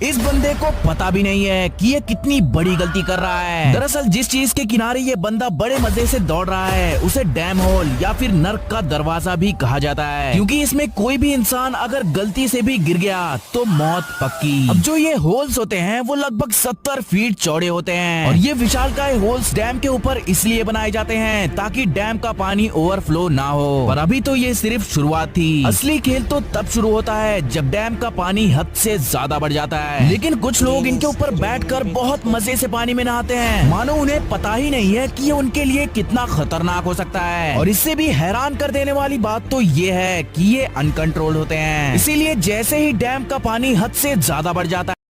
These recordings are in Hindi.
इस बंदे को पता भी नहीं है कि ये कितनी बड़ी गलती कर रहा है। दरअसल जिस चीज के किनारे ये बंदा बड़े मजे से दौड़ रहा है उसे डैम होल या फिर नर्क का दरवाजा भी कहा जाता है, क्योंकि इसमें कोई भी इंसान अगर गलती से भी गिर गया तो मौत पक्की। अब जो ये होल्स होते हैं वो लगभग 70 फीट चौड़े होते हैं और ये विशालकाय होल्स डैम के ऊपर इसलिए बनाए जाते हैं ताकि डैम का पानी ओवरफ्लो ना हो। पर अभी तो ये सिर्फ शुरुआत थी, असली खेल तो तब शुरू होता है जब डैम का पानी हद से ज्यादा बढ़ जाता है। लेकिन कुछ लोग इनके ऊपर बैठकर बहुत मजे से पानी में नहाते हैं, मानो उन्हें पता ही नहीं है कि ये उनके लिए कितना खतरनाक हो सकता है। और इससे भी हैरान कर देने वाली बात तो ये है कि ये अनकंट्रोल्ड होते हैं, इसीलिए जैसे ही डैम का पानी हद से ज्यादा बढ़ जाता है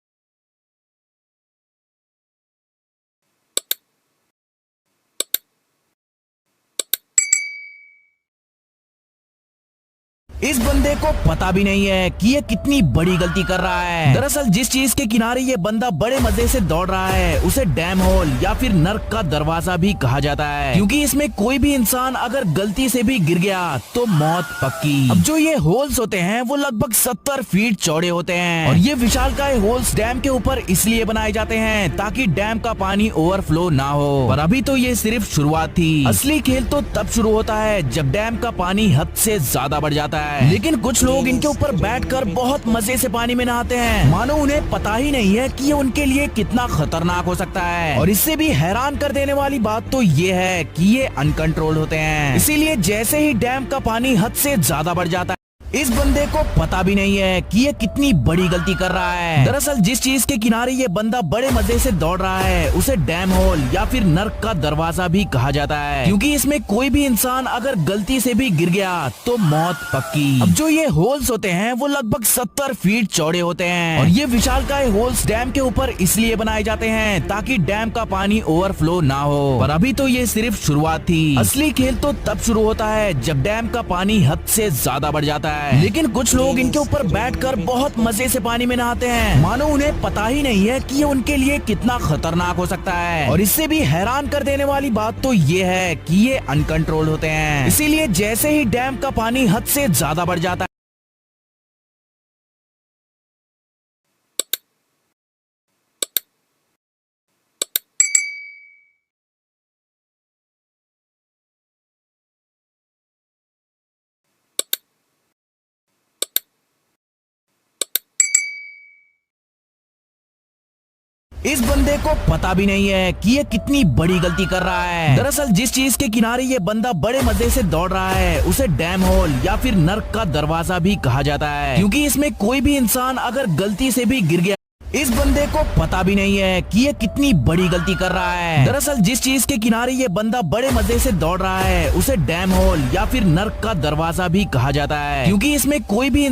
इस बंदे को पता भी नहीं है कि ये कितनी बड़ी गलती कर रहा है। दरअसल जिस चीज के किनारे ये बंदा बड़े मजे से दौड़ रहा है उसे डैम होल या फिर नर्क का दरवाजा भी कहा जाता है, क्योंकि इसमें कोई भी इंसान अगर गलती से भी गिर गया तो मौत पक्की। अब जो ये होल्स होते हैं वो लगभग 70 फीट चौड़े होते हैं और ये विशालकाय होल्स डैम के ऊपर इसलिए बनाए जाते हैं ताकि डैम का पानी ओवरफ्लो ना हो। पर अभी तो ये सिर्फ शुरुआत थी, असली खेल तो तब शुरू होता है जब डैम का पानी हद से ज्यादा बढ़ जाता है। लेकिन कुछ लोग इनके ऊपर बैठकर बहुत मजे से पानी में नहाते हैं, मानो उन्हें पता ही नहीं है कि ये उनके लिए कितना खतरनाक हो सकता है। और इससे भी हैरान कर देने वाली बात तो ये है कि ये अनकंट्रोल्ड होते हैं, इसीलिए जैसे ही डैम का पानी हद से ज्यादा बढ़ जाता है इस बंदे को पता भी नहीं है कि ये कितनी बड़ी गलती कर रहा है। दरअसल जिस चीज के किनारे ये बंदा बड़े मजे से दौड़ रहा है उसे डैम होल या फिर नर्क का दरवाजा भी कहा जाता है, क्योंकि इसमें कोई भी इंसान अगर गलती से भी गिर गया तो मौत पक्की। अब जो ये होल्स होते हैं वो लगभग 70 फीट चौड़े होते हैं और ये विशालकाय होल्स डैम के ऊपर इसलिए बनाए जाते हैं ताकि डैम का पानी ओवरफ्लो ना हो। पर अभी तो ये सिर्फ शुरुआत थी, असली खेल तो तब शुरू होता है जब डैम का पानी हद से ज्यादा बढ़ जाता है। लेकिन कुछ लोग इनके ऊपर बैठकर बहुत मजे से पानी में नहाते हैं, मानो उन्हें पता ही नहीं है कि ये उनके लिए कितना खतरनाक हो सकता है। और इससे भी हैरान कर देने वाली बात तो ये है कि ये अनकंट्रोल्ड होते हैं, इसीलिए जैसे ही डैम का पानी हद से ज्यादा बढ़ जाता है इस बंदे को पता भी नहीं है कि ये कितनी बड़ी गलती कर रहा है। दरअसल जिस चीज के किनारे ये बंदा बड़े मजे से दौड़ रहा है उसे डैम होल या फिर नर्क का दरवाजा भी कहा जाता है, क्योंकि इसमें कोई भी इंसान अगर गलती से भी गिर गया इस बंदे को पता भी नहीं है कि ये कितनी बड़ी गलती कर रहा है। दरअसल जिस चीज के किनारे ये बंदा बड़े मजे से दौड़ रहा है उसे डैम होल या फिर नर्क का दरवाजा भी कहा जाता है, क्योंकि इसमें कोई भी